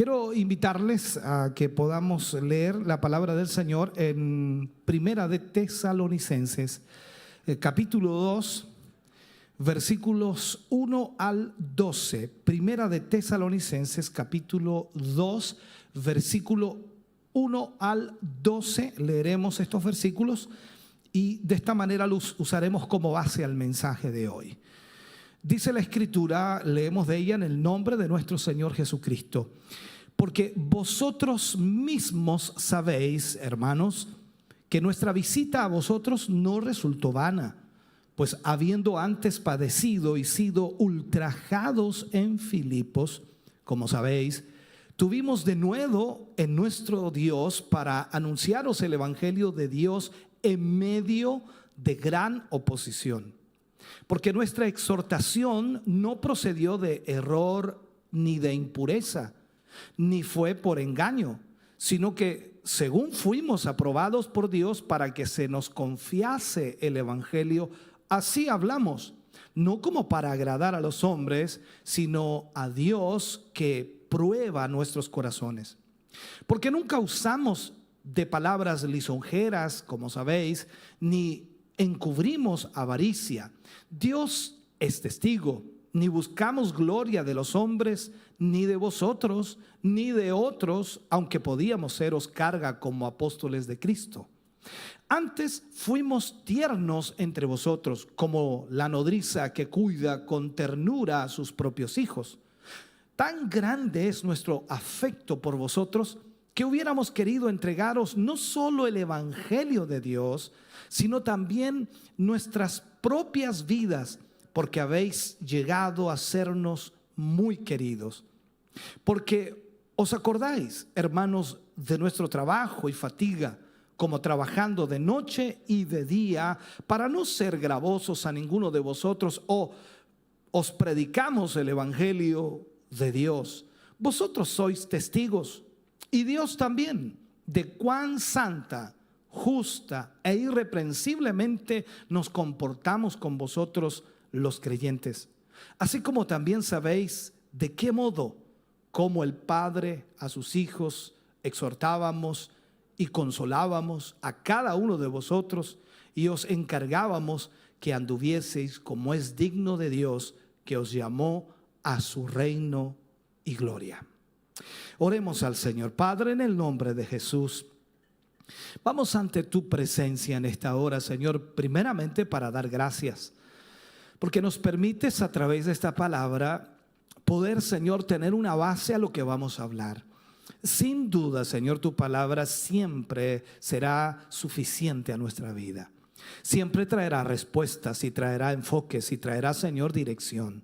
Quiero invitarles a que podamos leer la palabra del Señor en Primera de Tesalonicenses, capítulo 2, versículos 1 al 12. Primera de Tesalonicenses, capítulo 2, versículo 1 al 12. Leeremos estos versículos y de esta manera los usaremos como base al mensaje de hoy. Dice la Escritura, leemos de ella en el nombre de nuestro Señor Jesucristo. Porque vosotros mismos sabéis, hermanos, que nuestra visita a vosotros no resultó vana, pues habiendo antes padecido y sido ultrajados en Filipos, como sabéis, tuvimos de nuevo en nuestro Dios para anunciaros el Evangelio de Dios en medio de gran oposición. Porque nuestra exhortación no procedió de error ni de impureza, ni fue por engaño, sino que según fuimos aprobados por Dios para que se nos confiase el Evangelio, así hablamos, no como para agradar a los hombres, sino a Dios que prueba nuestros corazones. Porque nunca usamos de palabras lisonjeras, como sabéis, ni encubrimos avaricia. Dios es testigo, ni buscamos gloria de los hombres, ni de vosotros, ni de otros, aunque podíamos seros carga como apóstoles de Cristo. Antes fuimos tiernos entre vosotros, como la nodriza que cuida con ternura a sus propios hijos. Tan grande es nuestro afecto por vosotros, que hubiéramos querido entregaros no solo el Evangelio de Dios, sino también nuestras propias vidas, porque habéis llegado a sernos muy queridos. Porque os acordáis, hermanos, de nuestro trabajo y fatiga, como trabajando de noche y de día, para no ser gravosos a ninguno de vosotros, os predicamos el Evangelio de Dios. Vosotros sois testigos, y Dios también, de cuán santa, justa e irreprensiblemente nos comportamos con vosotros los creyentes. Así como también sabéis de qué modo, como el Padre a sus hijos, exhortábamos y consolábamos a cada uno de vosotros y os encargábamos que anduvieseis como es digno de Dios, que os llamó a su reino y gloria. Oremos al Señor. Padre, en el nombre de Jesús, vamos ante tu presencia en esta hora, Señor, primeramente para dar gracias, porque nos permites a través de esta palabra poder, Señor, tener una base a lo que vamos a hablar. Sin duda, Señor, tu palabra siempre será suficiente a nuestra vida. Siempre traerá respuestas y traerá enfoques y traerá, Señor, dirección.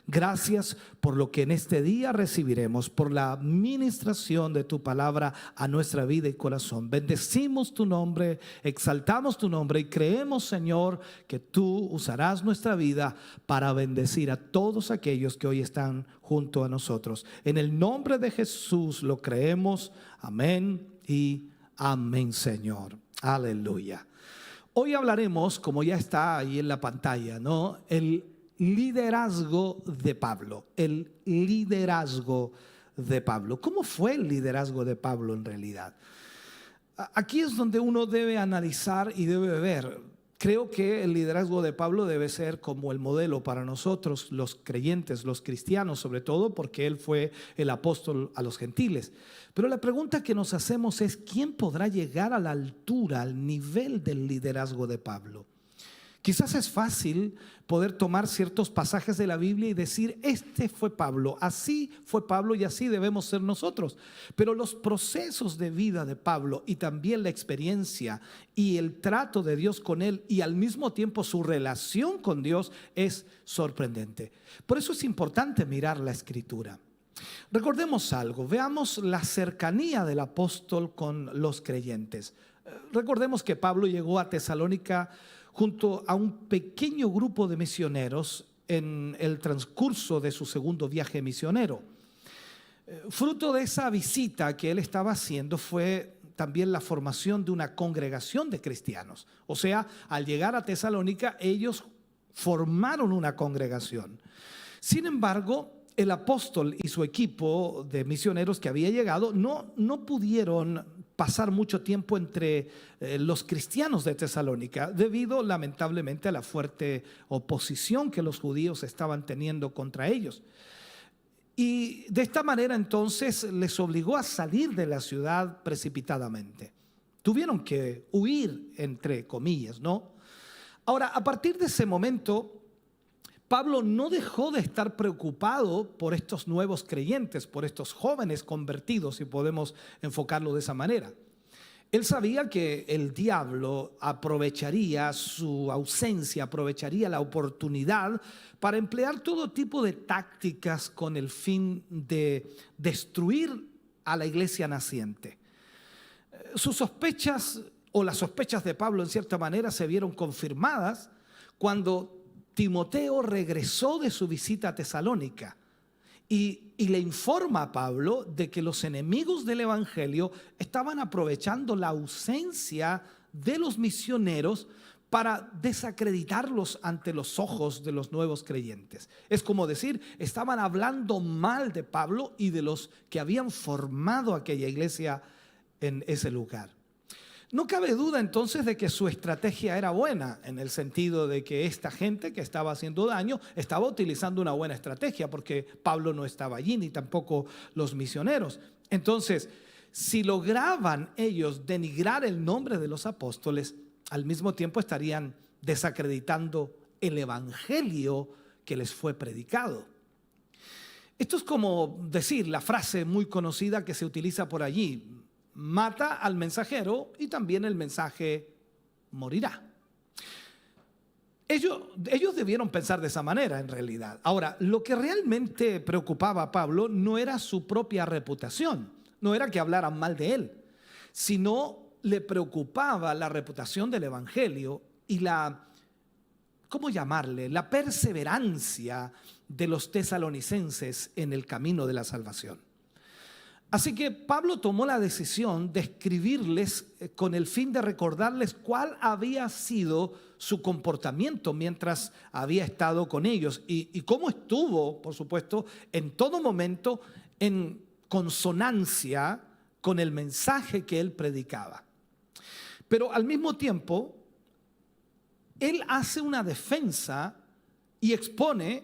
Gracias por lo que en este día recibiremos, por la ministración de tu palabra a nuestra vida y corazón. Bendecimos tu nombre, exaltamos tu nombre y creemos, Señor, que tú usarás nuestra vida para bendecir a todos aquellos que hoy están junto a nosotros. En el nombre de Jesús lo creemos. Amén y amén, Señor. Aleluya. Hoy hablaremos, como ya está ahí en la pantalla, ¿no? El liderazgo de Pablo, el liderazgo de Pablo. ¿Cómo fue el liderazgo de Pablo en realidad? Aquí es donde uno debe analizar y debe ver. Creo que el liderazgo de Pablo debe ser como el modelo para nosotros, los creyentes, los cristianos, sobre todo porque él fue el apóstol a los gentiles. Pero la pregunta que nos hacemos es, ¿quién podrá llegar a la altura, al nivel del liderazgo de Pablo? Quizás es fácil poder tomar ciertos pasajes de la Biblia y decir, este fue Pablo, así fue Pablo y así debemos ser nosotros. Pero los procesos de vida de Pablo y también la experiencia y el trato de Dios con él y al mismo tiempo su relación con Dios es sorprendente. Por eso es importante mirar la Escritura. Recordemos algo, veamos la cercanía del apóstol con los creyentes. Recordemos que Pablo llegó a Tesalónica junto a un pequeño grupo de misioneros en el transcurso de su segundo viaje misionero. Fruto de esa visita que él estaba haciendo fue también la formación de una congregación de cristianos. O sea, al llegar a Tesalónica, ellos formaron una congregación. Sin embargo, el apóstol y su equipo de misioneros que había llegado no pudieron pasar mucho tiempo entre los cristianos de Tesalónica, debido lamentablemente a la fuerte oposición que los judíos estaban teniendo contra ellos. Y de esta manera entonces les obligó a salir de la ciudad precipitadamente. Tuvieron que huir, entre comillas, ¿no? Ahora, a partir de ese momento, Pablo no dejó de estar preocupado por estos nuevos creyentes, por estos jóvenes convertidos, si podemos enfocarlo de esa manera. Él sabía que el diablo aprovecharía su ausencia, aprovecharía la oportunidad para emplear todo tipo de tácticas con el fin de destruir a la iglesia naciente. Sus sospechas, o las sospechas de Pablo en cierta manera, se vieron confirmadas cuando Timoteo regresó de su visita a Tesalónica y le informa a Pablo de que los enemigos del evangelio estaban aprovechando la ausencia de los misioneros para desacreditarlos ante los ojos de los nuevos creyentes. Es como decir, estaban hablando mal de Pablo y de los que habían formado aquella iglesia en ese lugar. No cabe duda entonces de que su estrategia era buena, en el sentido de que esta gente que estaba haciendo daño estaba utilizando una buena estrategia, porque Pablo no estaba allí, ni tampoco los misioneros. Entonces, si lograban ellos denigrar el nombre de los apóstoles, al mismo tiempo estarían desacreditando el evangelio que les fue predicado. Esto es como decir la frase muy conocida que se utiliza por allí: mata al mensajero y también el mensaje morirá. Ellos debieron pensar de esa manera en realidad. Ahora, lo que realmente preocupaba a Pablo no era su propia reputación, no era que hablaran mal de él, sino le preocupaba la reputación del evangelio y ¿cómo llamarle? La perseverancia de los tesalonicenses en el camino de la salvación. Así que Pablo tomó la decisión de escribirles con el fin de recordarles cuál había sido su comportamiento mientras había estado con ellos y cómo estuvo, por supuesto, en todo momento en consonancia con el mensaje que él predicaba. Pero al mismo tiempo, él hace una defensa y expone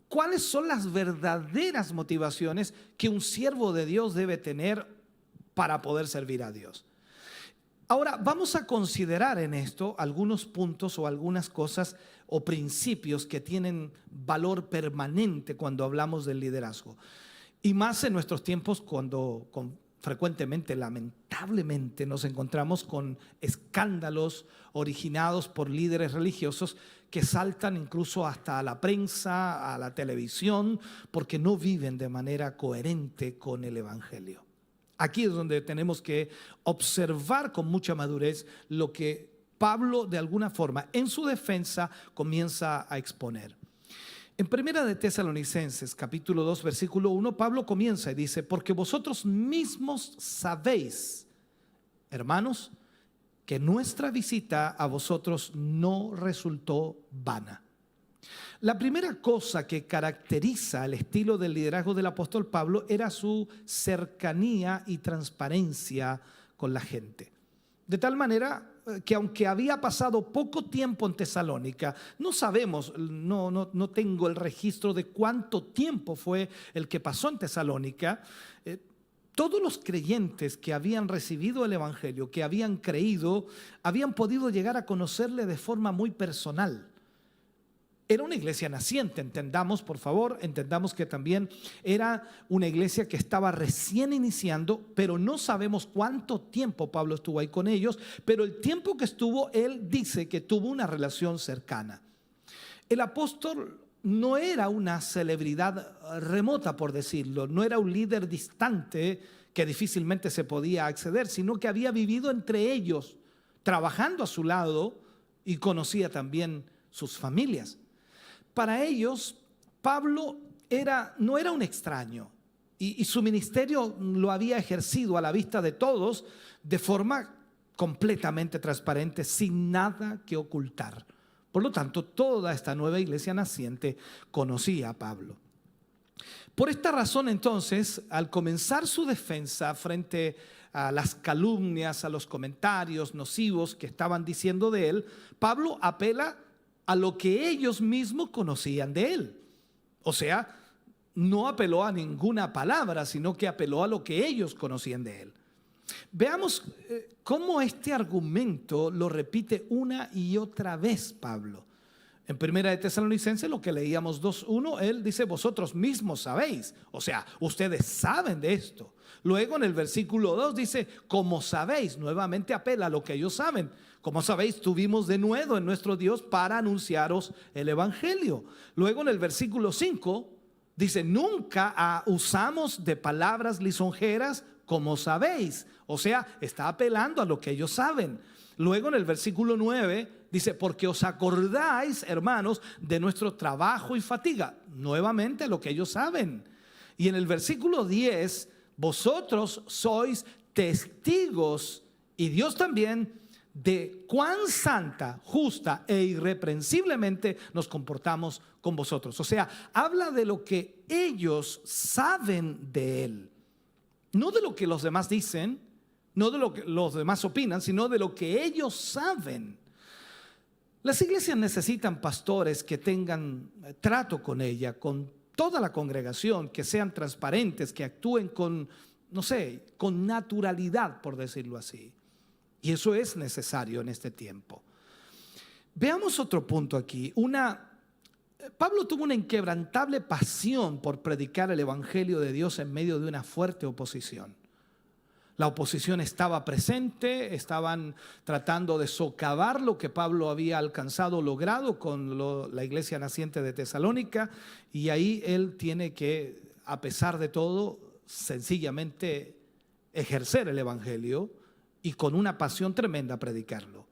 ¿cuáles son las verdaderas motivaciones que un siervo de Dios debe tener para poder servir a Dios? Ahora, vamos a considerar en esto algunos puntos o algunas cosas o principios que tienen valor permanente cuando hablamos del liderazgo. Y más en nuestros tiempos cuando frecuentemente, lamentablemente, nos encontramos con escándalos originados por líderes religiosos que saltan incluso hasta a la prensa, a la televisión, porque no viven de manera coherente con el evangelio. Aquí es donde tenemos que observar con mucha madurez lo que Pablo, de alguna forma, en su defensa, comienza a exponer. En Primera de Tesalonicenses, capítulo 2, versículo 1, Pablo comienza y dice: porque vosotros mismos sabéis, hermanos, que nuestra visita a vosotros no resultó vana. La primera cosa que caracteriza el estilo del liderazgo del apóstol Pablo era su cercanía y transparencia con la gente. De tal manera que aunque había pasado poco tiempo en Tesalónica, no sabemos, no tengo el registro de cuánto tiempo fue el que pasó en Tesalónica. Todos los creyentes que habían recibido el evangelio, que habían creído, habían podido llegar a conocerle de forma muy personal. Era una iglesia naciente, entendamos, por favor, entendamos que también era una iglesia que estaba recién iniciando, pero no sabemos cuánto tiempo Pablo estuvo ahí con ellos, pero el tiempo que estuvo, él dice que tuvo una relación cercana. El apóstol no era una celebridad remota, por decirlo, no era un líder distante que difícilmente se podía acceder, sino que había vivido entre ellos, trabajando a su lado, y conocía también sus familias. Para ellos, Pablo no era un extraño y su ministerio lo había ejercido a la vista de todos de forma completamente transparente, sin nada que ocultar. Por lo tanto, toda esta nueva iglesia naciente conocía a Pablo. Por esta razón, entonces, al comenzar su defensa frente a las calumnias, a los comentarios nocivos que estaban diciendo de él, Pablo apela a lo que ellos mismos conocían de él. O sea, no apeló a ninguna palabra, sino que apeló a lo que ellos conocían de él. Veamos cómo este argumento lo repite una y otra vez Pablo. En Primera de Tesalonicenses, lo que leíamos 2:1, él dice, vosotros mismos sabéis. O sea, ustedes saben de esto. Luego en el versículo 2 dice, como sabéis, nuevamente apela a lo que ellos saben. Como sabéis, tuvimos de nuevo en nuestro Dios para anunciaros el evangelio. Luego en el versículo 5 dice, nunca usamos de palabras lisonjeras, como sabéis. O sea, está apelando a lo que ellos saben. Luego en el versículo 9 dice, porque os acordáis, hermanos, de nuestro trabajo y fatiga. Nuevamente lo que ellos saben. Y en el versículo 10, vosotros sois testigos, y Dios también, de cuán santa, justa e irreprensiblemente nos comportamos con vosotros. O sea, habla de lo que ellos saben de Él. No de lo que los demás dicen, no de lo que los demás opinan, sino de lo que ellos saben. Las iglesias necesitan pastores que tengan trato con ella, con toda la congregación, que sean transparentes, que actúen con, no sé, con naturalidad, por decirlo así. Y eso es necesario en este tiempo. Veamos otro punto aquí. Pablo tuvo una inquebrantable pasión por predicar el evangelio de Dios en medio de una fuerte oposición. La oposición estaba presente, estaban tratando de socavar lo que Pablo había alcanzado, logrado con la iglesia naciente de Tesalónica, y ahí él tiene que, a pesar de todo, sencillamente ejercer el evangelio y con una pasión tremenda predicarlo.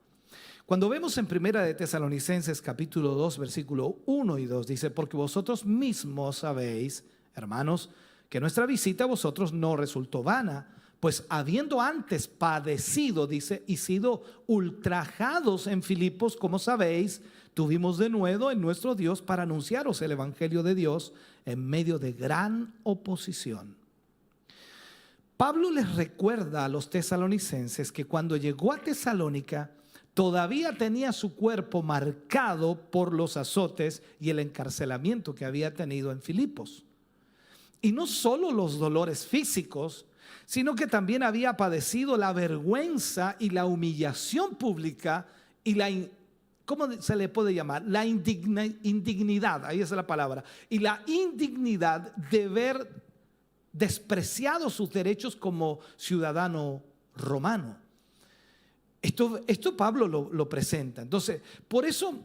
Cuando vemos en Primera de Tesalonicenses capítulo 2, versículo 1 y 2, dice, porque vosotros mismos sabéis, hermanos, que nuestra visita a vosotros no resultó vana, pues habiendo antes padecido, dice, y sido ultrajados en Filipos, como sabéis, tuvimos de nuevo en nuestro Dios para anunciaros el evangelio de Dios en medio de gran oposición. Pablo les recuerda a los tesalonicenses que cuando llegó a Tesalónica, todavía tenía su cuerpo marcado por los azotes y el encarcelamiento que había tenido en Filipos. Y no solo los dolores físicos, sino que también había padecido la vergüenza y la humillación pública y ¿cómo se le puede llamar? La indignidad, ahí es la palabra, y la indignidad de ver despreciado sus derechos como ciudadano romano. Esto Pablo lo presenta. Entonces, por eso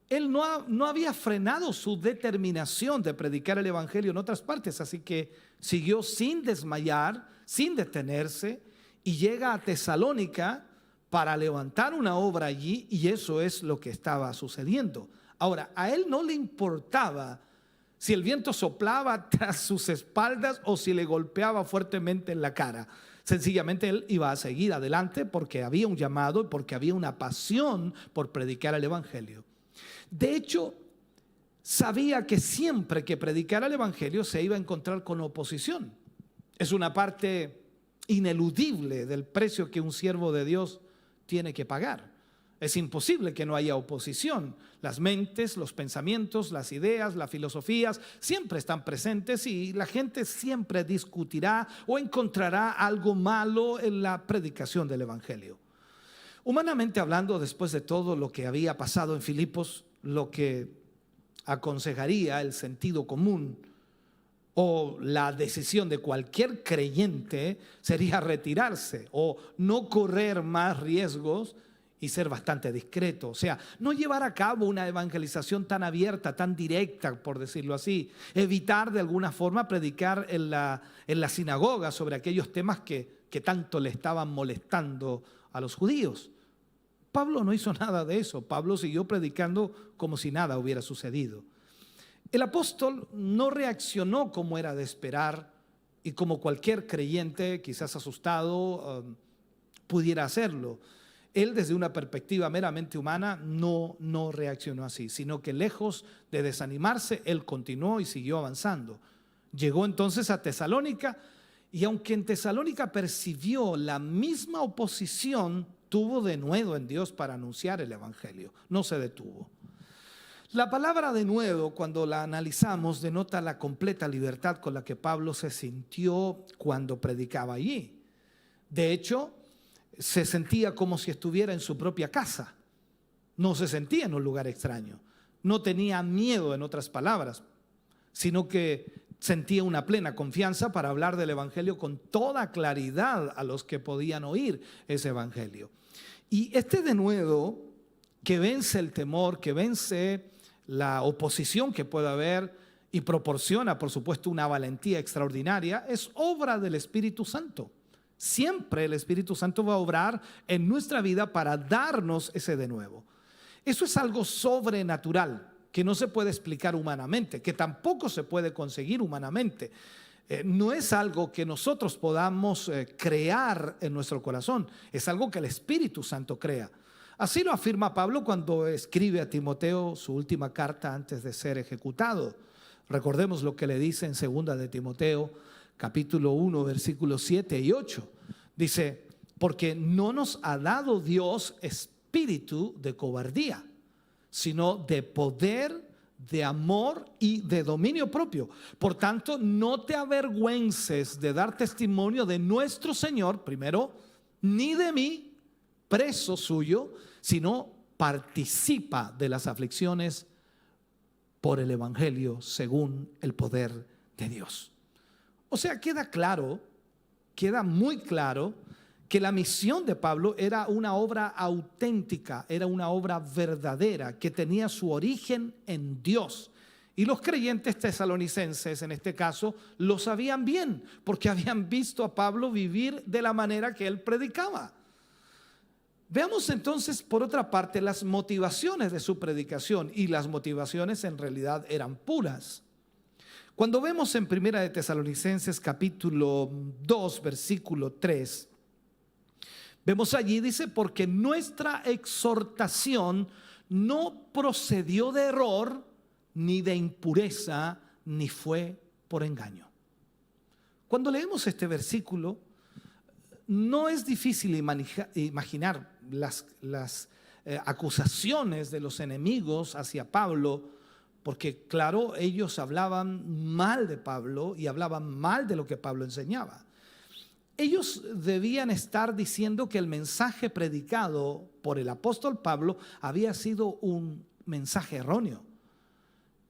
él no había frenado su determinación de predicar el evangelio en otras partes, así que siguió sin desmayar, sin detenerse, y llega a Tesalónica para levantar una obra allí, y eso es lo que estaba sucediendo. Ahora, a él no le importaba si el viento soplaba tras sus espaldas o si le golpeaba fuertemente en la cara. Sencillamente él iba a seguir adelante porque había un llamado y porque había una pasión por predicar el evangelio. De hecho, sabía que siempre que predicara el evangelio se iba a encontrar con oposición. Es una parte ineludible del precio que un siervo de Dios tiene que pagar. Es imposible que no haya oposición. Las mentes, los pensamientos, las ideas, las filosofías siempre están presentes y la gente siempre discutirá o encontrará algo malo en la predicación del evangelio. Humanamente hablando, después de todo lo que había pasado en Filipos, lo que aconsejaría el sentido común o la decisión de cualquier creyente sería retirarse o no correr más riesgos y ser bastante discreto. O sea, no llevar a cabo una evangelización tan abierta, tan directa, por decirlo así. Evitar de alguna forma predicar en la sinagoga sobre aquellos temas que tanto le estaban molestando a los judíos. Pablo no hizo nada de eso. Pablo siguió predicando como si nada hubiera sucedido. El apóstol no reaccionó como era de esperar y como cualquier creyente, quizás asustado, pudiera hacerlo. Él, desde una perspectiva meramente humana, no reaccionó así, sino que lejos de desanimarse, él continuó y siguió avanzando. Llegó entonces a Tesalónica, y aunque en Tesalónica percibió la misma oposición, tuvo denuedo en Dios para anunciar el evangelio. No se detuvo. La palabra denuedo, cuando la analizamos, denota la completa libertad con la que Pablo se sintió cuando predicaba allí. De hecho, se sentía como si estuviera en su propia casa. No se sentía en un lugar extraño. No tenía miedo, en otras palabras, sino que sentía una plena confianza para hablar del evangelio con toda claridad a los que podían oír ese evangelio. Y este denuedo que vence el temor, que vence la oposición que pueda haber y proporciona, por supuesto, una valentía extraordinaria, es obra del Espíritu Santo. Siempre el Espíritu Santo va a obrar en nuestra vida para darnos ese denuedo. Eso es algo sobrenatural que no se puede explicar humanamente, que tampoco se puede conseguir humanamente. No es algo que nosotros podamos crear en nuestro corazón, es algo que el Espíritu Santo crea. Así lo afirma Pablo cuando escribe a Timoteo su última carta antes de ser ejecutado. Recordemos lo que le dice en 2 de Timoteo, capítulo 1, versículos 7 y 8. Dice, porque no nos ha dado Dios espíritu de cobardía, sino de poder, de amor y de dominio propio. Por tanto, no te avergüences de dar testimonio de nuestro Señor, primero, ni de mí, preso suyo, sino participa de las aflicciones por el evangelio según el poder de Dios. O sea, queda muy claro que la misión de Pablo era una obra auténtica, era una obra verdadera, que tenía su origen en Dios. Y los creyentes tesalonicenses, en este caso, lo sabían bien, porque habían visto a Pablo vivir de la manera que él predicaba. Veamos entonces, por otra parte, las motivaciones de su predicación, y las motivaciones en realidad eran puras. Cuando vemos en 1 de Tesalonicenses capítulo 2, versículo 3, vemos allí, dice, porque nuestra exhortación no procedió de error, ni de impureza, ni fue por engaño. Cuando leemos este versículo, no es difícil imaginar las acusaciones de los enemigos hacia Pablo, porque claro, ellos hablaban mal de Pablo y hablaban mal de lo que Pablo enseñaba. Ellos debían estar diciendo que el mensaje predicado por el apóstol Pablo había sido un mensaje erróneo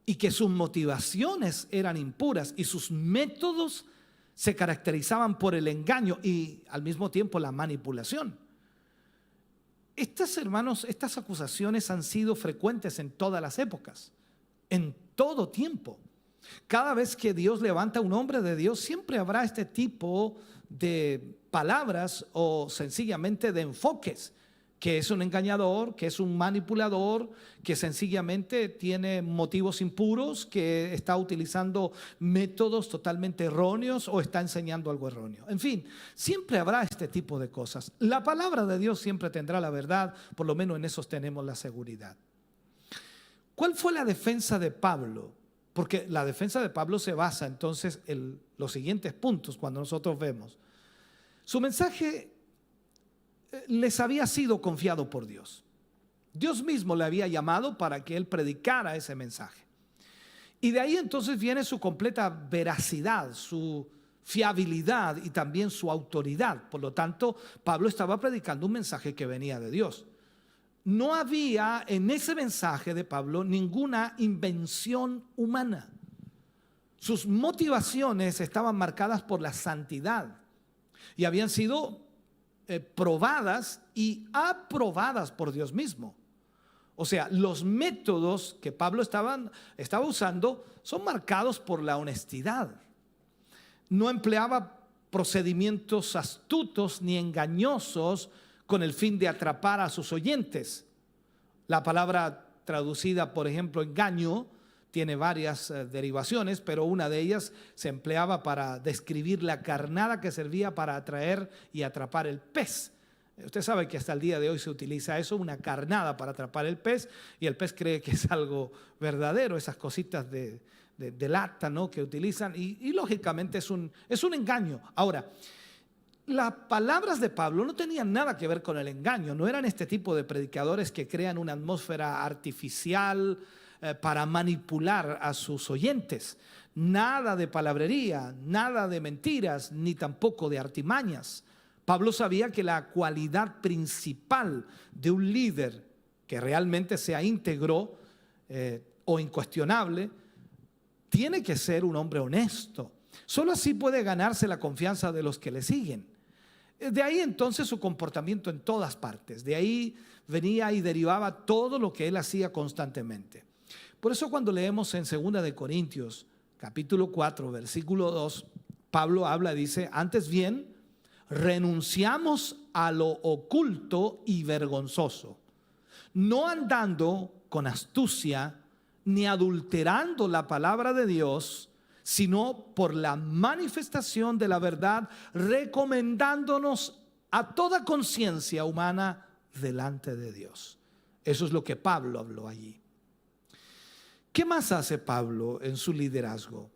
y que sus motivaciones eran impuras y sus métodos se caracterizaban por el engaño y al mismo tiempo la manipulación. Estas acusaciones han sido frecuentes en todas las épocas, en todo tiempo. Cada vez que Dios levanta a un hombre de Dios, siempre habrá este tipo de palabras o sencillamente de enfoques, que es un engañador, que es un manipulador, que sencillamente tiene motivos impuros, que está utilizando métodos totalmente erróneos o está enseñando algo erróneo. En fin, siempre habrá este tipo de cosas. La palabra de Dios siempre tendrá la verdad, por lo menos en eso tenemos la seguridad. ¿Cuál fue la defensa de Pablo? Porque la defensa de Pablo se basa entonces en los siguientes puntos cuando nosotros vemos. Su mensaje les había sido confiado por Dios. Dios mismo le había llamado para que él predicara ese mensaje. Y de ahí entonces viene su completa veracidad, su fiabilidad y también su autoridad. Por lo tanto, Pablo estaba predicando un mensaje que venía de Dios. No había en ese mensaje de Pablo ninguna invención humana. Sus motivaciones estaban marcadas por la santidad y habían sido probadas y aprobadas por Dios mismo. O sea, los métodos que Pablo estaba usando son marcados por la honestidad. No empleaba procedimientos astutos ni engañosos con el fin de atrapar a sus oyentes. La palabra traducida, por ejemplo, engaño, tiene varias derivaciones, pero una de ellas se empleaba para describir la carnada que servía para atraer y atrapar el pez. Usted sabe que hasta el día de hoy se utiliza eso, una carnada para atrapar el pez, y el pez cree que es algo verdadero, esas cositas de lata, ¿no?, que utilizan, y lógicamente es un engaño. Ahora, las palabras de Pablo no tenían nada que ver con el engaño, no eran este tipo de predicadores que crean una atmósfera artificial para manipular a sus oyentes. Nada de palabrería, nada de mentiras, ni tampoco de artimañas. Pablo sabía que la cualidad principal de un líder que realmente sea íntegro o incuestionable tiene que ser un hombre honesto. Solo así puede ganarse la confianza de los que le siguen. De ahí entonces su comportamiento en todas partes. De ahí venía y derivaba todo lo que él hacía constantemente. Por eso cuando leemos en 2 de Corintios, capítulo 4, versículo 2, Pablo habla, dice: antes bien, renunciamos a lo oculto y vergonzoso, no andando con astucia ni adulterando la palabra de Dios, sino por la manifestación de la verdad, recomendándonos a toda conciencia humana delante de Dios. Eso es lo que Pablo habló allí. ¿Qué más hace Pablo en su liderazgo?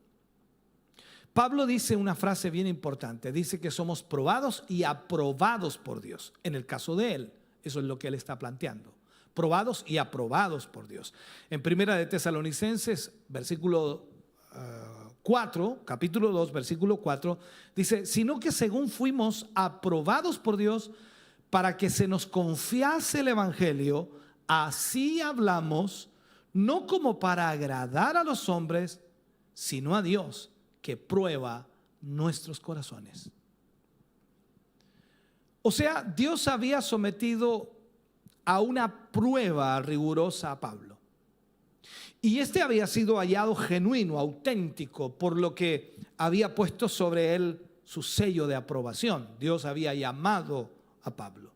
Pablo dice una frase bien importante, dice que somos probados y aprobados por Dios. En el caso de él, eso es lo que él está planteando. Probados y aprobados por Dios. En 1 de Tesalonicenses, versículo 4, capítulo 2, versículo 4, dice: sino que según fuimos aprobados por Dios para que se nos confiase el evangelio, así hablamos, no como para agradar a los hombres, sino a Dios, que prueba nuestros corazones. O sea, Dios había sometido a una prueba rigurosa a Pablo. Y este había sido hallado genuino, auténtico, por lo que había puesto sobre él su sello de aprobación. Dios había llamado a Pablo.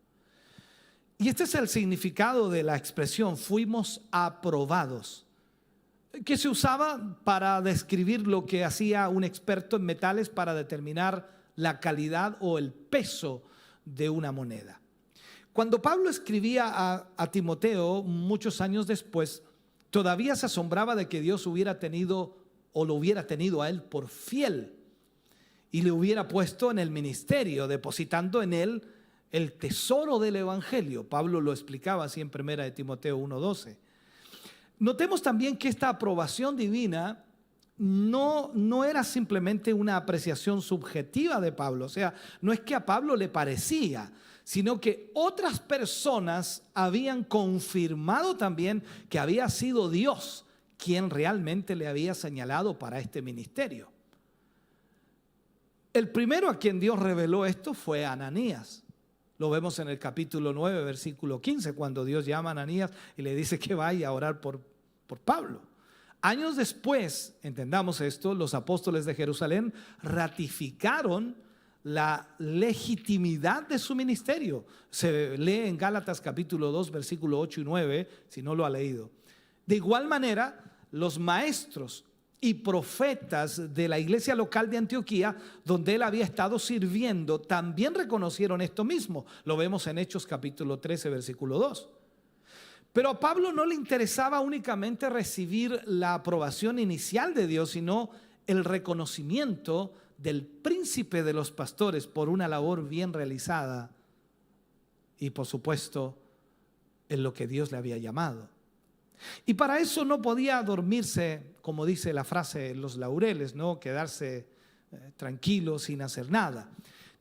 Y este es el significado de la expresión fuimos aprobados, que se usaba para describir lo que hacía un experto en metales para determinar la calidad o el peso de una moneda. Cuando Pablo escribía a Timoteo muchos años después, todavía se asombraba de que Dios hubiera tenido o lo hubiera tenido a él por fiel y le hubiera puesto en el ministerio, depositando en él el tesoro del evangelio. Pablo lo explicaba así en 1 de Timoteo 1:12. Notemos también que esta aprobación divina no era simplemente una apreciación subjetiva de Pablo. O sea, no es que a Pablo le parecía, sino que otras personas habían confirmado también que había sido Dios quien realmente le había señalado para este ministerio. El primero a quien Dios reveló esto fue Ananías. Lo vemos en el capítulo 9, versículo 15, cuando Dios llama a Ananías y le dice que vaya a orar por Pablo. Años después, entendamos esto, los apóstoles de Jerusalén ratificaron la legitimidad de su ministerio. Se lee en Gálatas capítulo 2, versículo 8 y 9, si no lo ha leído. De igual manera, los maestros y profetas de la iglesia local de Antioquía, donde él había estado sirviendo, también reconocieron esto mismo. Lo vemos en Hechos capítulo 13, versículo 2. Pero a Pablo no le interesaba únicamente recibir la aprobación inicial de Dios, sino el reconocimiento del príncipe de los pastores por una labor bien realizada y, por supuesto, en lo que Dios le había llamado. Y para eso no podía dormirse, como dice la frase, en los laureles, no quedarse tranquilo sin hacer nada.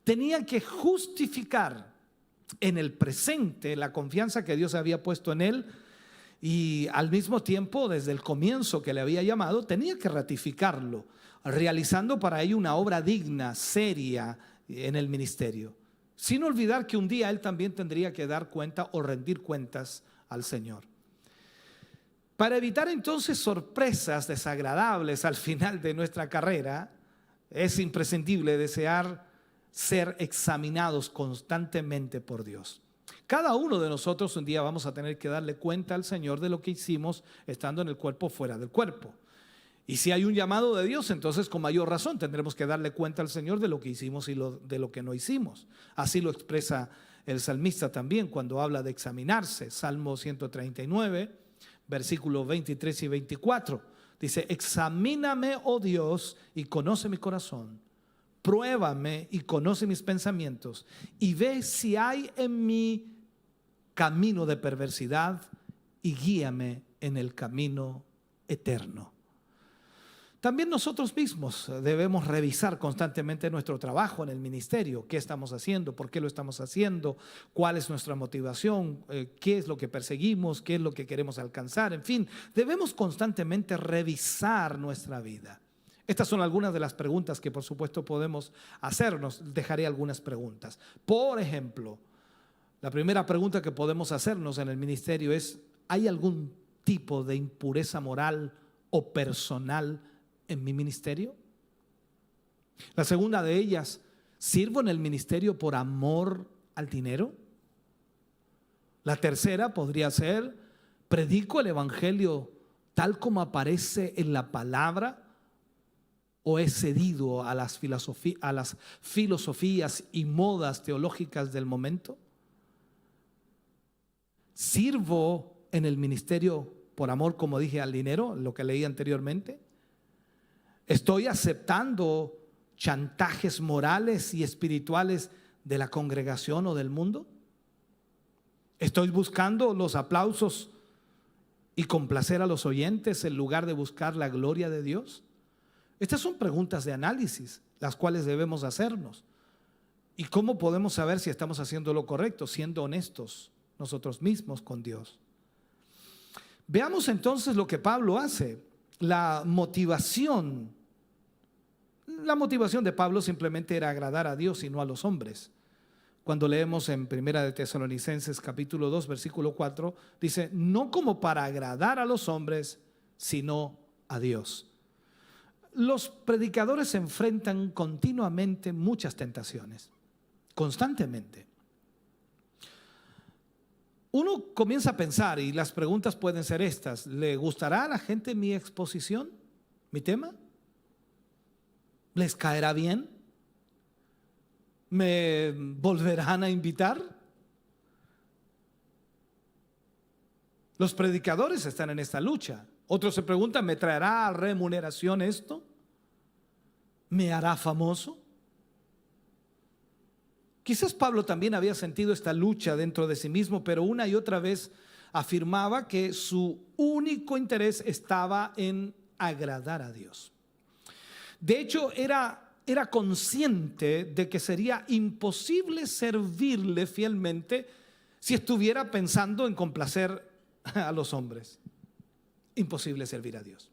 Tenía que justificar en el presente la confianza que Dios había puesto en él, y al mismo tiempo, desde el comienzo que le había llamado, tenía que ratificarlo, realizando para ello una obra digna, seria en el ministerio, sin olvidar que un día él también tendría que dar cuenta o rendir cuentas al Señor. Para evitar entonces sorpresas desagradables al final de nuestra carrera, es imprescindible desear ser examinados constantemente por Dios. Cada uno de nosotros un día vamos a tener que darle cuenta al Señor de lo que hicimos estando en el cuerpo o fuera del cuerpo. Y si hay un llamado de Dios, entonces con mayor razón tendremos que darle cuenta al Señor de lo que hicimos y de lo que no hicimos. Así lo expresa el salmista también cuando habla de examinarse. Salmo 139, versículos 23 y 24. Dice: examíname, oh Dios, y conoce mi corazón. Pruébame y conoce mis pensamientos, y ve si hay en mí camino de perversidad, y guíame en el camino eterno. También nosotros mismos debemos revisar constantemente nuestro trabajo en el ministerio. ¿Qué estamos haciendo? ¿Por qué lo estamos haciendo? ¿Cuál es nuestra motivación? ¿Qué es lo que perseguimos? ¿Qué es lo que queremos alcanzar? En fin, debemos constantemente revisar nuestra vida. Estas son algunas de las preguntas que por supuesto podemos hacernos. Dejaré algunas preguntas. Por ejemplo, la primera pregunta que podemos hacernos en el ministerio es: ¿hay algún tipo de impureza moral o personal en mi ministerio? La segunda de ellas: ¿sirvo en el ministerio por amor al dinero? La tercera podría ser: ¿predico el evangelio tal como aparece en la palabra, o he cedido a las filosofías y modas teológicas del momento? ¿Sirvo en el ministerio por amor, como dije, al dinero, lo que leí anteriormente? ¿Estoy aceptando chantajes morales y espirituales de la congregación o del mundo? ¿Estoy buscando los aplausos y complacer a los oyentes en lugar de buscar la gloria de Dios? Estas son preguntas de análisis, las cuales debemos hacernos. ¿Y cómo podemos saber si estamos haciendo lo correcto? Siendo honestos nosotros mismos con Dios. Veamos entonces lo que Pablo hace. La motivación de Pablo simplemente era agradar a Dios y no a los hombres. Cuando leemos en Primera de Tesalonicenses capítulo 2 versículo 4, dice: no como para agradar a los hombres, sino a Dios. Los predicadores se enfrentan continuamente muchas tentaciones, constantemente. Uno comienza a pensar, y las preguntas pueden ser estas: ¿le gustará a la gente mi exposición, mi tema? ¿Les caerá bien? ¿Me volverán a invitar? Los predicadores están en esta lucha. Otros se preguntan: ¿me traerá remuneración esto? ¿Me hará famoso? Quizás Pablo también había sentido esta lucha dentro de sí mismo, pero una y otra vez afirmaba que su único interés estaba en agradar a Dios. De hecho, era consciente de que sería imposible servirle fielmente si estuviera pensando en complacer a los hombres. Imposible servir a Dios.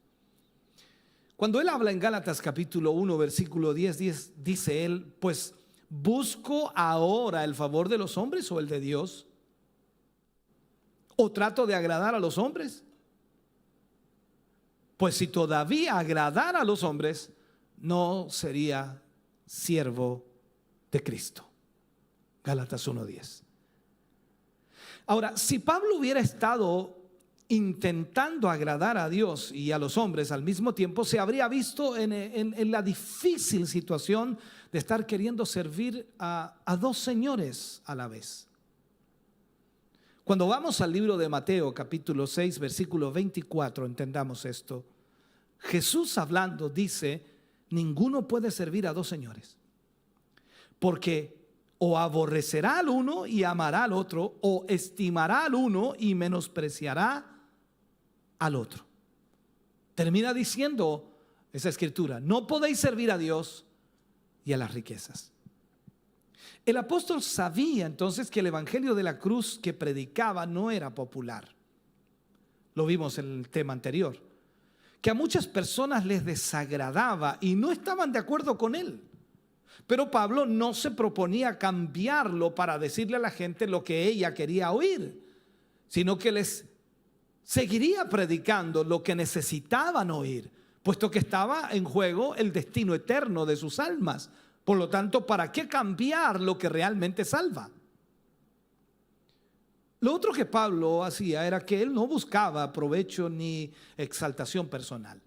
Cuando él habla en Gálatas capítulo 1 versículo 10, dice él: pues ¿busco ahora el favor de los hombres o el de Dios? ¿O trato de agradar a los hombres? Pues si todavía agradara a los hombres, no sería siervo de Cristo. Gálatas 1:10. Ahora, si Pablo hubiera estado intentando agradar a Dios y a los hombres al mismo tiempo, se habría visto en la difícil situación de estar queriendo servir a dos señores a la vez. Cuando vamos al libro de Mateo capítulo 6 versículo 24, entendamos esto. Jesús hablando dice: ninguno puede servir a dos señores, porque o aborrecerá al uno y amará al otro, o estimará al uno y menospreciará al otro. Termina diciendo esa escritura: no podéis servir a Dios y a las riquezas. El apóstol sabía entonces que el evangelio de la cruz que predicaba no era popular. Lo vimos en el tema anterior, que a muchas personas les desagradaba y no estaban de acuerdo con él. Pero Pablo no se proponía cambiarlo para decirle a la gente lo que ella quería oír, sino que les seguiría predicando lo que necesitaban oír, puesto que estaba en juego el destino eterno de sus almas. Por lo tanto, ¿para qué cambiar lo que realmente salva? Lo otro que Pablo hacía era que él no buscaba provecho ni exaltación personal.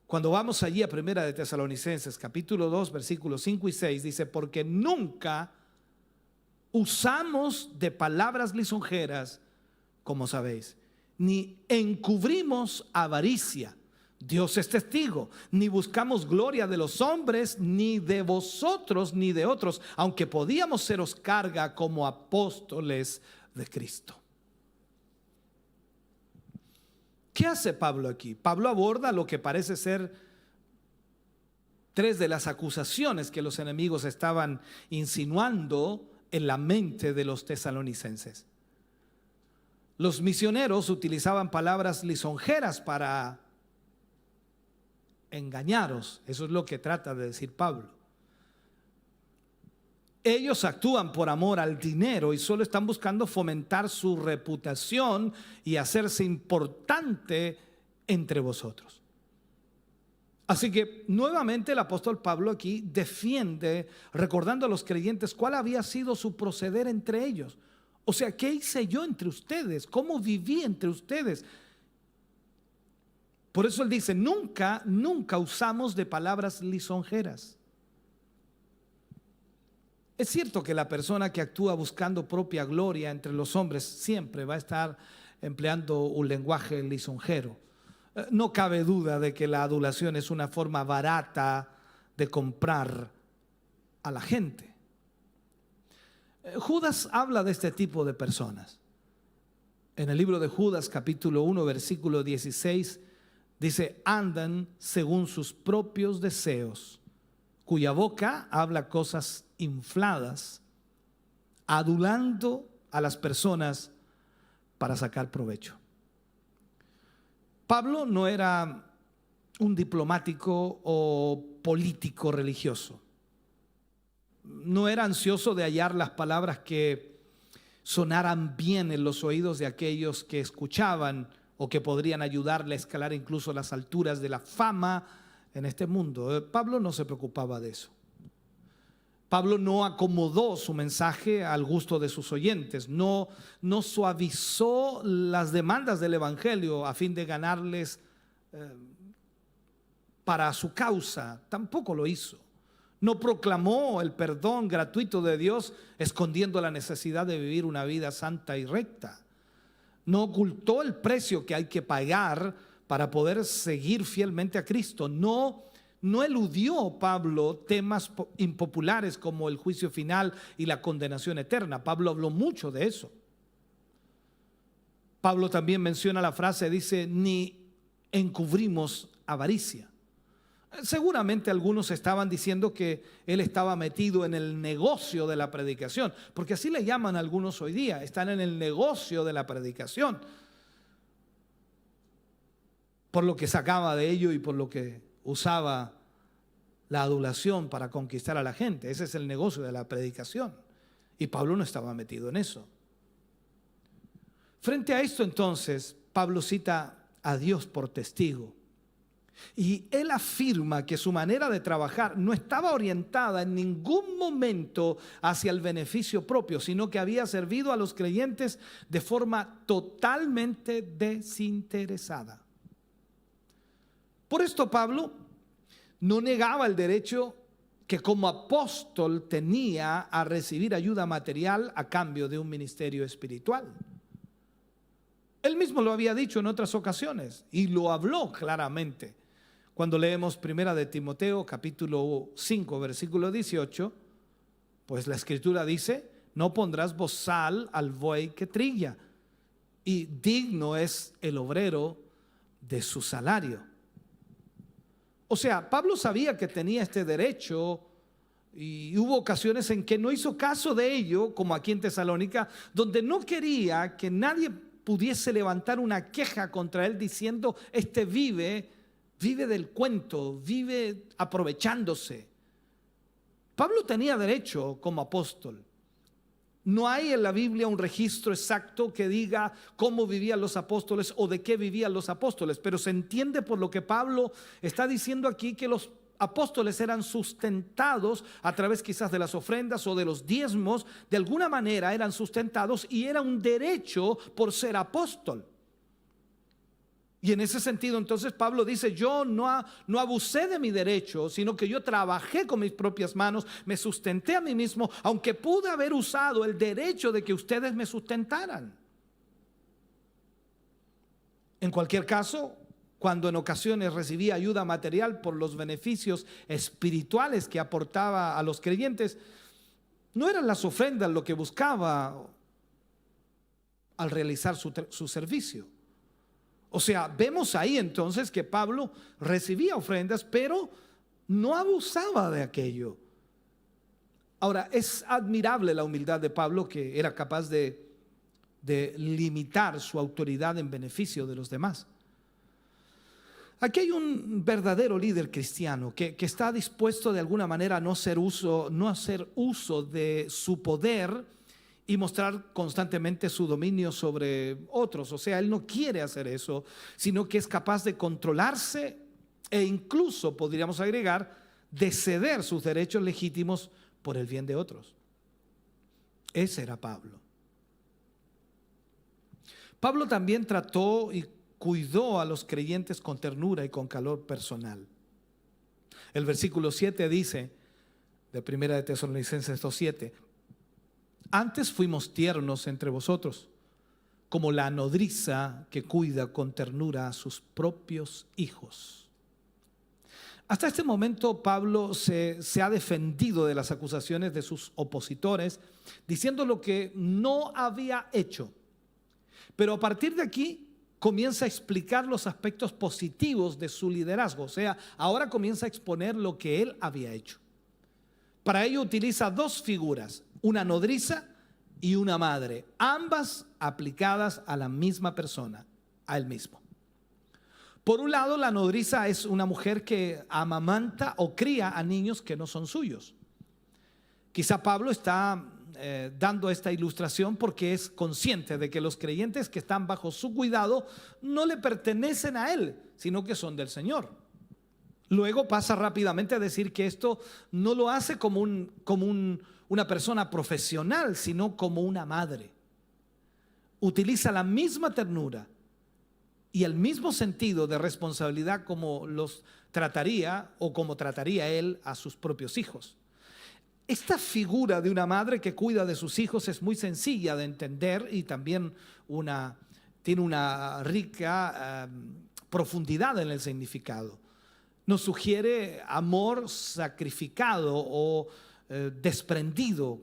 Cuando vamos allí a Primera de Tesalonicenses capítulo 2 versículos 5 y 6, dice: porque nunca usamos de palabras lisonjeras, como sabéis, ni encubrimos avaricia. Dios es testigo, ni buscamos gloria de los hombres, ni de vosotros, ni de otros, aunque podíamos seros carga como apóstoles de Cristo. ¿Qué hace Pablo aquí? Pablo aborda lo que parece ser tres de las acusaciones que los enemigos estaban insinuando en la mente de los tesalonicenses. Los misioneros utilizaban palabras lisonjeras para engañaros. Eso es lo que trata de decir Pablo. Ellos actúan por amor al dinero y solo están buscando fomentar su reputación y hacerse importante entre vosotros. Así que nuevamente el apóstol Pablo aquí defiende, recordando a los creyentes cuál había sido su proceder entre ellos. O sea, ¿qué hice yo entre ustedes? ¿Cómo viví entre ustedes? Por eso él dice, nunca usamos de palabras lisonjeras. Es cierto que la persona que actúa buscando propia gloria entre los hombres siempre va a estar empleando un lenguaje lisonjero. No cabe duda de que la adulación es una forma barata de comprar a la gente. Judas habla de este tipo de personas. En el libro de Judas, capítulo 1, versículo 16, dice, andan según sus propios deseos, cuya boca habla cosas infladas, adulando a las personas para sacar provecho. Pablo no era un diplomático o político religioso. No era ansioso de hallar las palabras que sonaran bien en los oídos de aquellos que escuchaban o que podrían ayudarle a escalar incluso las alturas de la fama en este mundo. Pablo no se preocupaba de eso. Pablo no acomodó su mensaje al gusto de sus oyentes, no suavizó las demandas del evangelio a fin de ganarles para su causa, tampoco lo hizo. No proclamó el perdón gratuito de Dios escondiendo la necesidad de vivir una vida santa y recta. No ocultó el precio que hay que pagar para poder seguir fielmente a Cristo. No eludió Pablo temas impopulares como el juicio final y la condenación eterna. Pablo habló mucho de eso. Pablo también menciona la frase, dice, ni encubrimos avaricia. Seguramente algunos estaban diciendo que él estaba metido en el negocio de la predicación, porque así le llaman a algunos hoy día, están en el negocio de la predicación, por lo que sacaba de ello y por lo que usaba la adulación para conquistar a la gente. Ese es el negocio de la predicación, y Pablo no estaba metido en eso. Frente a esto, entonces, Pablo cita a Dios por testigo. Y él afirma que su manera de trabajar no estaba orientada en ningún momento hacia el beneficio propio, sino que había servido a los creyentes de forma totalmente desinteresada. Por esto Pablo no negaba el derecho que como apóstol tenía a recibir ayuda material a cambio de un ministerio espiritual. Él mismo lo había dicho en otras ocasiones y lo habló claramente. Cuando leemos primera de Timoteo capítulo 5 versículo 18, pues la escritura dice, no pondrás bozal al buey que trilla, y digno es el obrero de su salario. O sea, Pablo sabía que tenía este derecho y hubo ocasiones en que no hizo caso de ello, como aquí en Tesalónica, donde no quería que nadie pudiese levantar una queja contra él diciendo, este vive del cuento, vive aprovechándose. Pablo tenía derecho como apóstol. No hay en la Biblia un registro exacto que diga cómo vivían los apóstoles o de qué vivían los apóstoles, pero se entiende por lo que Pablo está diciendo aquí que los apóstoles eran sustentados a través quizás de las ofrendas o de los diezmos, de alguna manera eran sustentados y era un derecho por ser apóstol. Y en ese sentido, entonces Pablo dice, yo no abusé de mi derecho, sino que yo trabajé con mis propias manos, me sustenté a mí mismo, aunque pude haber usado el derecho de que ustedes me sustentaran. En cualquier caso, cuando en ocasiones recibía ayuda material por los beneficios espirituales que aportaba a los creyentes, no eran las ofrendas lo que buscaba al realizar su servicio. O sea, vemos ahí entonces que Pablo recibía ofrendas, pero no abusaba de aquello. Ahora, es admirable la humildad de Pablo, que era capaz de limitar su autoridad en beneficio de los demás. Aquí hay un verdadero líder cristiano que está dispuesto de alguna manera a no hacer uso de su poder y mostrar constantemente su dominio sobre otros. O sea, él no quiere hacer eso, sino que es capaz de controlarse e incluso, podríamos agregar, de ceder sus derechos legítimos por el bien de otros. Ese era Pablo. Pablo también trató y cuidó a los creyentes con ternura y con calor personal. El versículo 7 dice, de 1 de Tesalonicenses 2:7, antes fuimos tiernos entre vosotros, como la nodriza que cuida con ternura a sus propios hijos. Hasta este momento Pablo se ha defendido de las acusaciones de sus opositores, diciendo lo que no había hecho. Pero a partir de aquí comienza a explicar los aspectos positivos de su liderazgo. O sea, ahora comienza a exponer lo que él había hecho. Para ello utiliza dos figuras, una nodriza y una madre, ambas aplicadas a la misma persona, a él mismo. Por un lado, la nodriza es una mujer que amamanta o cría a niños que no son suyos. Quizá Pablo está dando esta ilustración porque es consciente de que los creyentes que están bajo su cuidado no le pertenecen a él, sino que son del Señor. Luego pasa rápidamente a decir que esto no lo hace como una persona profesional, sino como una madre. Utiliza la misma ternura y el mismo sentido de responsabilidad como los trataría o como trataría él a sus propios hijos. Esta figura de una madre que cuida de sus hijos es muy sencilla de entender y también tiene una rica profundidad en el significado. Nos sugiere amor sacrificado o desprendido,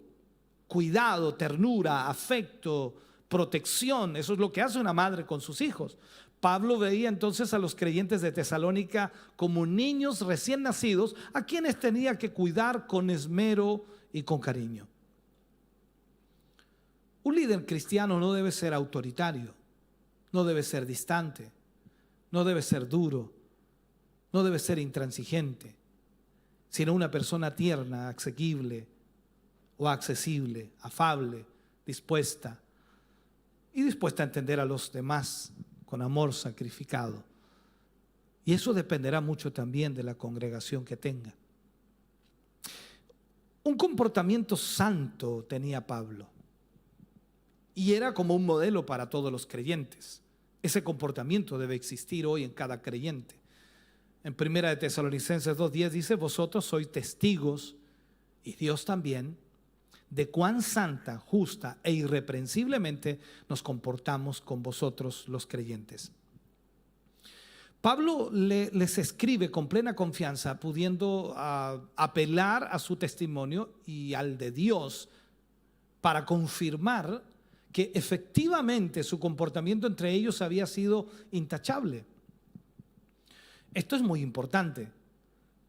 cuidado, ternura, afecto, protección. Eso es lo que hace una madre con sus hijos. Pablo veía entonces a los creyentes de Tesalónica como niños recién nacidos a quienes tenía que cuidar con esmero y con cariño. Un líder cristiano no debe ser autoritario, no debe ser distante, no debe ser duro, no debe ser intransigente, sino una persona tierna, asequible o accesible, afable, dispuesta a entender a los demás con amor sacrificado. Y eso dependerá mucho también de la congregación que tenga. Un comportamiento santo tenía Pablo y era como un modelo para todos los creyentes. Ese comportamiento debe existir hoy en cada creyente. En 1 de Tesalonicenses 2:10 dice, vosotros sois testigos, y Dios también, de cuán santa, justa e irreprensiblemente nos comportamos con vosotros los creyentes. Pablo les escribe con plena confianza, pudiendo apelar a su testimonio y al de Dios para confirmar que efectivamente su comportamiento entre ellos había sido intachable. Esto es muy importante,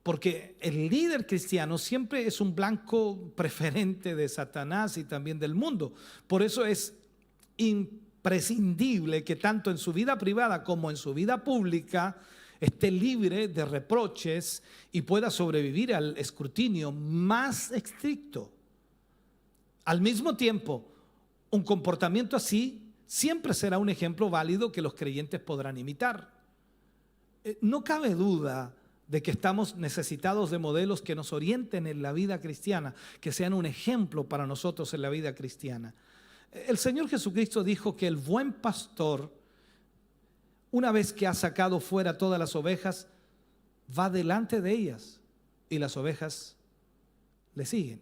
porque el líder cristiano siempre es un blanco preferente de Satanás y también del mundo. Por eso es imprescindible que tanto en su vida privada como en su vida pública esté libre de reproches y pueda sobrevivir al escrutinio más estricto. Al mismo tiempo, un comportamiento así siempre será un ejemplo válido que los creyentes podrán imitar. No cabe duda de que estamos necesitados de modelos que nos orienten en la vida cristiana, que sean un ejemplo para nosotros en la vida cristiana. El Señor Jesucristo dijo que el buen pastor Una vez que ha sacado fuera todas las ovejas, va delante de ellas y las ovejas le siguen.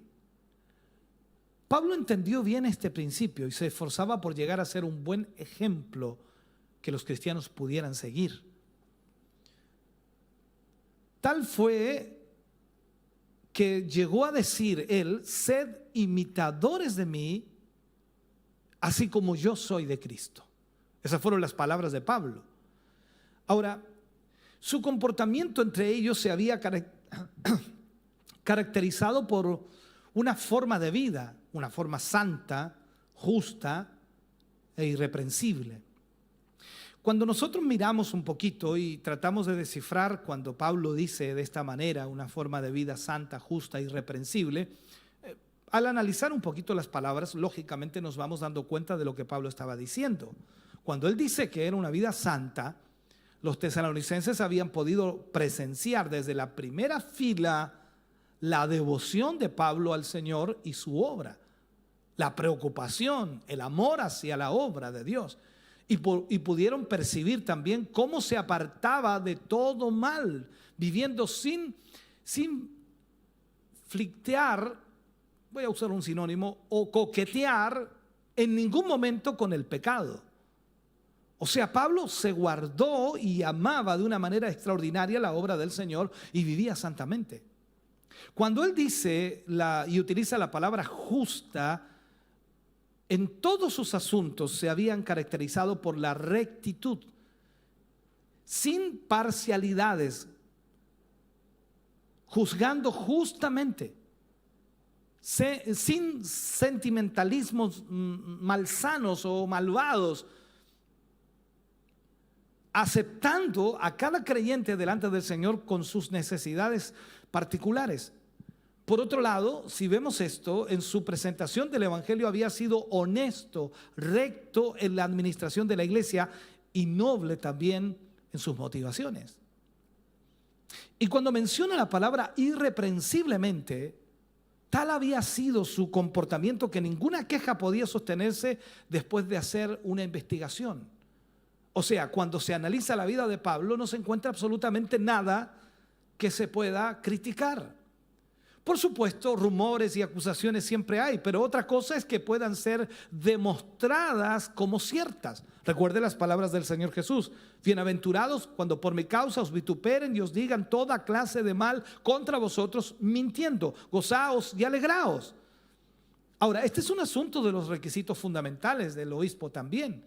Pablo entendió bien este principio y se esforzaba por llegar a ser un buen ejemplo que los cristianos pudieran seguir. Tal fue que llegó a decir él: sed imitadores de mí, así como yo soy de Cristo. Esas fueron las palabras de Pablo. Ahora, su comportamiento entre ellos se había caracterizado por una forma de vida, una forma santa, justa e irreprensible. Cuando nosotros miramos un poquito y tratamos de descifrar cuando Pablo dice de esta manera, una forma de vida santa, justa, irreprensible, al analizar un poquito las palabras, lógicamente nos vamos dando cuenta de lo que Pablo estaba diciendo. Cuando él dice que era una vida santa, los tesalonicenses habían podido presenciar desde la primera fila la devoción de Pablo al Señor y su obra, la preocupación, el amor hacia la obra de Dios. Y pudieron percibir también cómo se apartaba de todo mal, viviendo sin flirtear, voy a usar un sinónimo, o coquetear en ningún momento con el pecado. O sea, Pablo se guardó y amaba de una manera extraordinaria la obra del Señor y vivía santamente. Cuando él dice y utiliza la palabra justa, en todos sus asuntos se habían caracterizado por la rectitud, sin parcialidades, juzgando justamente, sin sentimentalismos malsanos o malvados, aceptando a cada creyente delante del Señor con sus necesidades particulares. Por otro lado, si vemos esto, en su presentación del Evangelio había sido honesto, recto en la administración de la iglesia y noble también en sus motivaciones. Y cuando menciona la palabra irreprensiblemente, tal había sido su comportamiento que ninguna queja podía sostenerse después de hacer una investigación. O sea, cuando se analiza la vida de Pablo no se encuentra absolutamente nada que se pueda criticar. Por supuesto, rumores y acusaciones siempre hay, pero otra cosa es que puedan ser demostradas como ciertas. Recuerde las palabras del Señor Jesús: bienaventurados cuando por mi causa os vituperen y os digan toda clase de mal contra vosotros mintiendo. Gozaos y alegraos. Ahora, este es un asunto de los requisitos fundamentales del obispo también.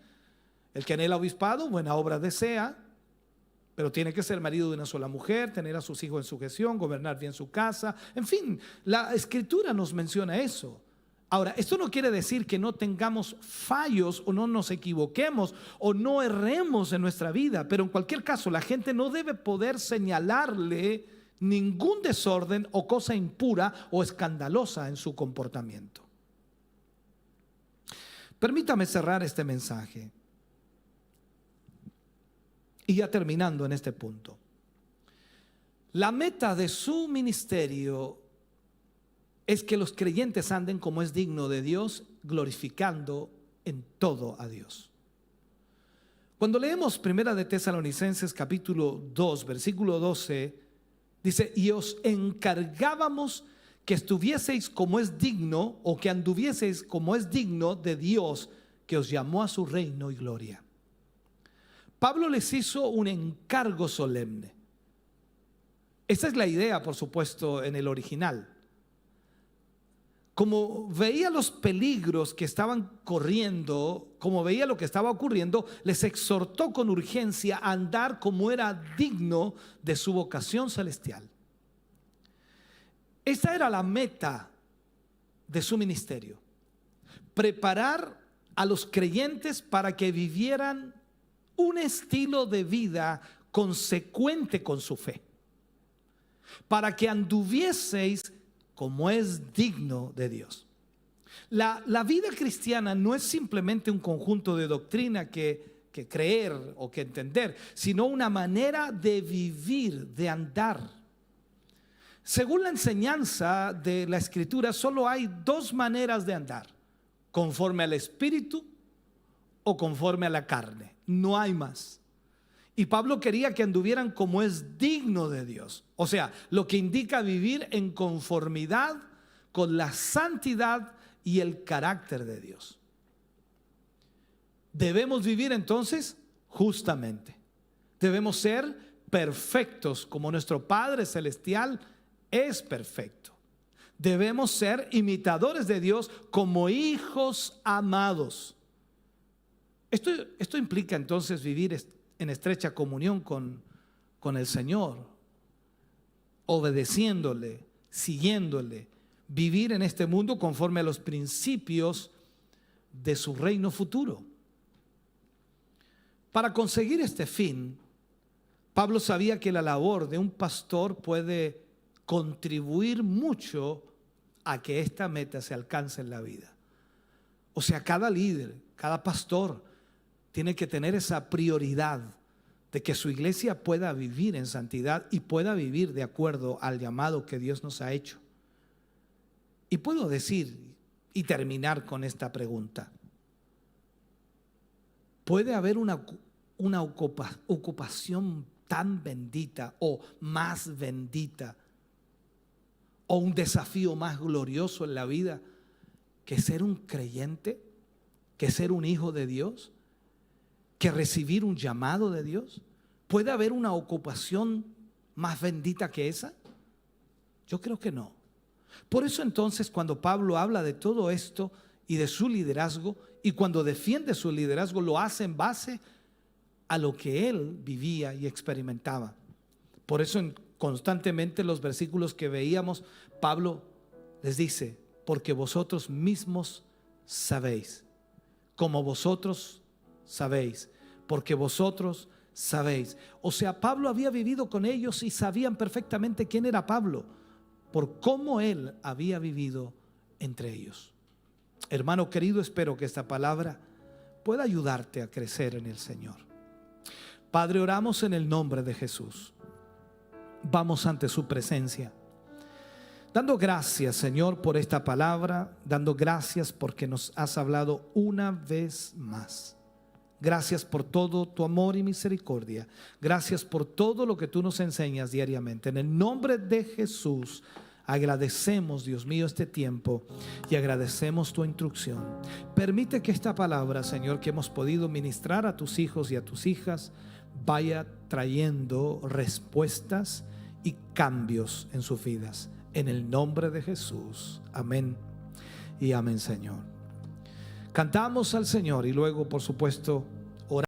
El que anhela obispado, buena obra desea, pero tiene que ser marido de una sola mujer, tener a sus hijos en sujeción, gobernar bien su casa. En fin, la Escritura nos menciona eso. Ahora, esto no quiere decir que no tengamos fallos o no nos equivoquemos o no erremos en nuestra vida, pero en cualquier caso la gente no debe poder señalarle ningún desorden o cosa impura o escandalosa en su comportamiento. Permítame cerrar este mensaje. Y ya terminando en este punto, la meta de su ministerio es que los creyentes anden como es digno de Dios, glorificando en todo a Dios. Cuando leemos Primera de Tesalonicenses capítulo 2, versículo 12, dice: y os encargábamos que estuvieseis como es digno, o que anduvieseis como es digno de Dios, que os llamó a su reino y gloria. Pablo les hizo un encargo solemne. Esta es la idea, por supuesto, en el original. Como veía los peligros que estaban corriendo, como veía lo que estaba ocurriendo, les exhortó con urgencia a andar como era digno de su vocación celestial. Esta era la meta de su ministerio: preparar a los creyentes para que vivieran un estilo de vida consecuente con su fe, para que anduvieseis como es digno de Dios. La vida cristiana no es simplemente un conjunto de doctrina que creer o que entender, sino una manera de vivir, de andar. Según la enseñanza de la Escritura, solo hay dos maneras de andar: conforme al Espíritu o conforme a la carne. No hay más. Y Pablo quería que anduvieran como es digno de Dios. O sea, lo que indica vivir en conformidad con la santidad y el carácter de Dios. Debemos vivir entonces justamente. Debemos ser perfectos como nuestro Padre Celestial es perfecto. Debemos ser imitadores de Dios como hijos amados. Esto implica entonces vivir en estrecha comunión con el Señor, obedeciéndole, siguiéndole, vivir en este mundo conforme a los principios de su reino futuro. Para conseguir este fin, Pablo sabía que la labor de un pastor puede contribuir mucho a que esta meta se alcance en la vida. O sea, cada líder, cada pastor tiene que tener esa prioridad de que su iglesia pueda vivir en santidad y pueda vivir de acuerdo al llamado que Dios nos ha hecho. Y puedo decir y terminar con esta pregunta: ¿puede haber una ocupación tan bendita o más bendita, o un desafío más glorioso en la vida que ser un creyente, que ser un hijo de Dios, que recibir un llamado de Dios? ¿Puede haber una ocupación más bendita que esa? Yo creo que no. Por eso entonces, cuando Pablo habla de todo esto y de su liderazgo, y cuando defiende su liderazgo, lo hace en base a lo que él vivía y experimentaba. Por eso constantemente los versículos que veíamos, Pablo les dice: porque vosotros mismos sabéis, como vosotros sabéis, porque vosotros sabéis. O sea, Pablo había vivido con ellos y sabían perfectamente quién era Pablo, por cómo él había vivido entre ellos. Hermano querido, espero que esta palabra pueda ayudarte a crecer en el Señor. Padre, oramos en el nombre de Jesús. Vamos ante su presencia, dando gracias, Señor, por esta palabra, dando gracias porque nos has hablado una vez más. Gracias por todo tu amor y misericordia. Gracias por todo lo que tú nos enseñas diariamente. En el nombre de Jesús agradecemos, Dios mío, este tiempo y agradecemos tu instrucción. Permite que esta palabra, Señor, que hemos podido ministrar a tus hijos y a tus hijas, vaya trayendo respuestas y cambios en sus vidas. En el nombre de Jesús. Amén y amén, Señor. Cantamos al Señor y luego, por supuesto,